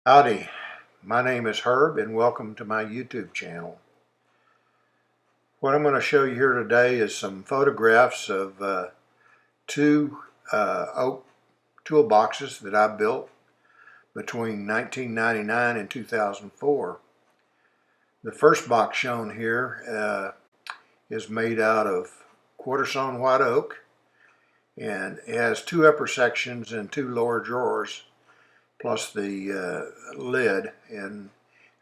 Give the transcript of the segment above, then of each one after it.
Howdy, my name is Herb and welcome to my YouTube channel. What I'm going to show you here today is some photographs of two oak toolboxes that I built between 1999 and 2004. The first box shown here is made out of quarter sawn white oak, and it has two upper sections and two lower drawers plus the lid, and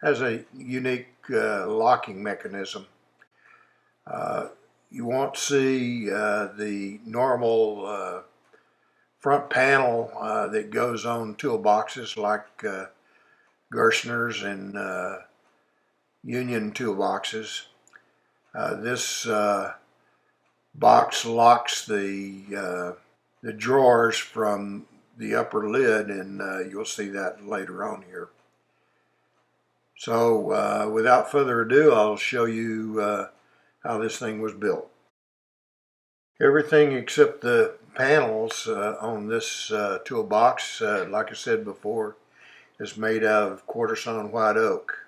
has a unique locking mechanism. You won't see the normal front panel that goes on toolboxes like Gerstner's and Union toolboxes. This box locks the drawers from the upper lid, and you'll see that later on here. So without further ado, I'll show you how this thing was built. Everything except the panels on this toolbox, like I said before, is made out of quarter sawn white oak.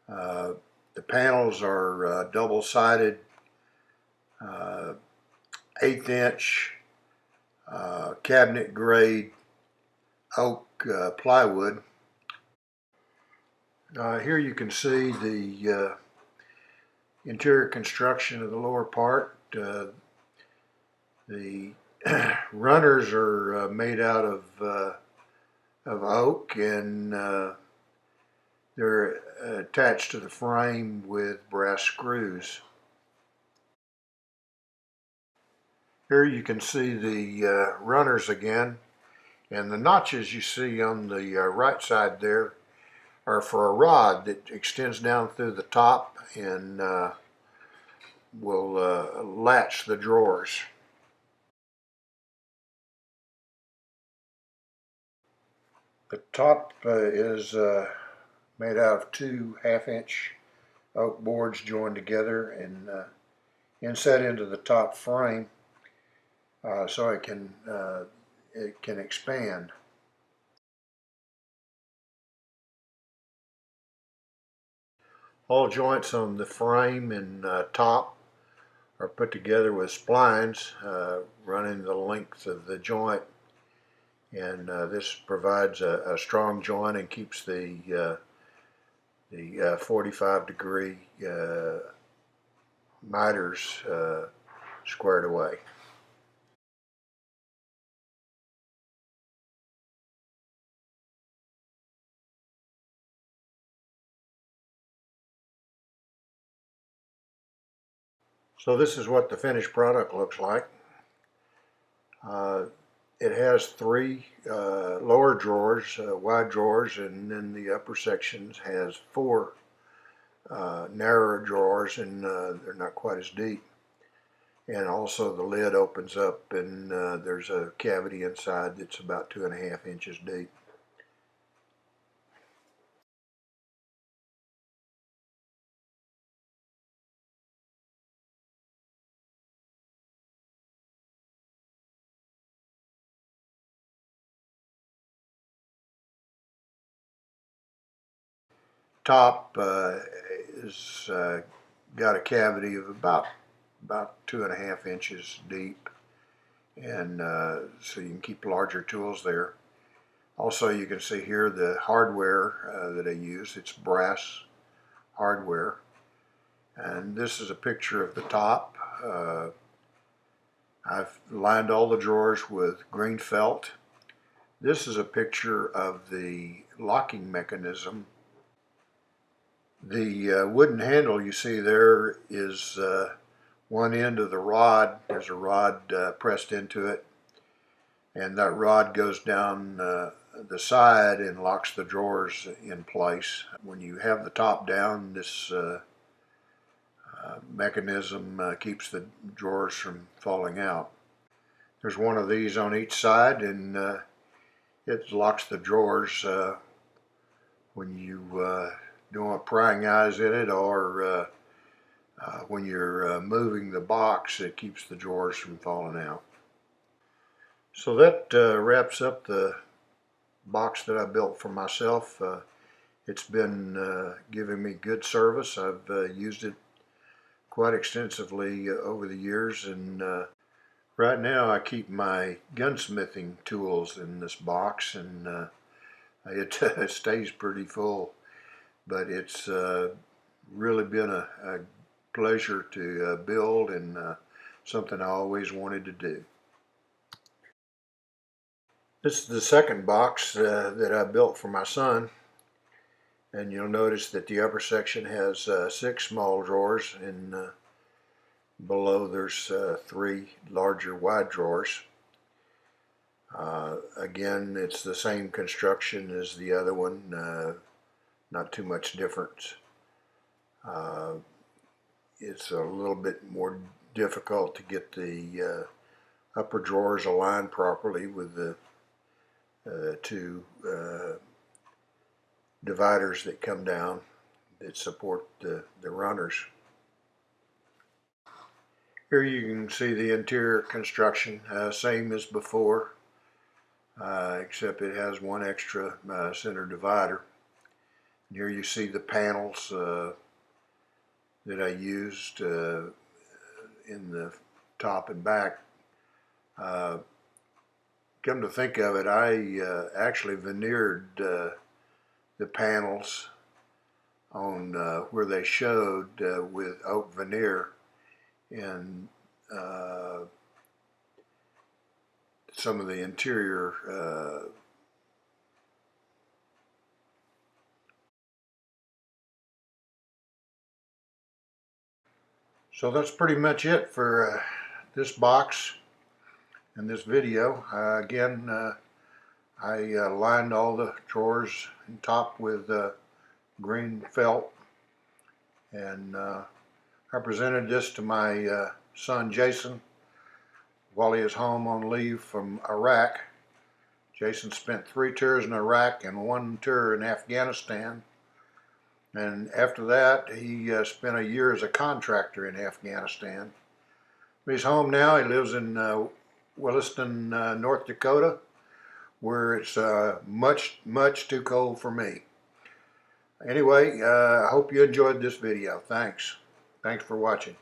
The panels are double-sided 1/8 inch cabinet grade oak plywood. Here you can see the interior construction of the lower part. The runners are made out of oak, and they're attached to the frame with brass screws. Here you can see the runners again, and the notches you see on the right side there are for a rod that extends down through the top and will latch the drawers. The top is made out of two 1/2 inch oak boards joined together and inset into the top frame so it can expand. All joints on the frame and top are put together with splines running the length of the joint, and this provides a strong joint and keeps the 45-degree miters squared away. So this is what the finished product looks like. It has three lower drawers, wide drawers, and then the upper sections has four narrower drawers, and they're not quite as deep. And also the lid opens up, and there's a cavity inside that's about 2.5 inches deep. Top is got a cavity of about 2.5 inches deep, and so you can keep larger tools there. Also, you can see here the hardware that I use. It's brass hardware, and this is a picture of the top. I've lined all the drawers with green felt. This is a picture of the locking mechanism. The wooden handle you see there is one end of the rod. There's a rod pressed into it, and that rod goes down the side and locks the drawers in place. When you have the top down, this mechanism keeps the drawers from falling out. There's one of these on each side, and it locks the drawers when you don't want prying eyes in it, or when you're moving the box. It keeps the drawers from falling out. So that wraps up the box that I built for myself. It's been giving me good service. I've used it quite extensively over the years, and right now I keep my gunsmithing tools in this box, and it stays pretty full, but it's really been a pleasure to build, and something I always wanted to do. This is the second box that I built for my son, and you'll notice that the upper section has 6 small drawers, and below there's 3 larger wide drawers. Again, it's the same construction as the other one, not too much difference. It's a little bit more difficult to get the upper drawers aligned properly with the 2 dividers that come down that support the runners. Here you can see the interior construction, same as before, except it has 1 extra center divider. And here you see the panels that I used in the top and back. Come to think of it, I actually veneered the panels on where they showed with oak veneer, and some of the interior so that's pretty much it for this box and this video. Again, I lined all the drawers and top with green felt, and I presented this to my son Jason while he was home on leave from Iraq. Jason spent 3 tours in Iraq and 1 tour in Afghanistan, and after that he spent a year as a contractor in Afghanistan. He's home now. He lives in Williston, North Dakota, where it's much too cold for me. Anyway, I hope you enjoyed this video. Thanks for watching.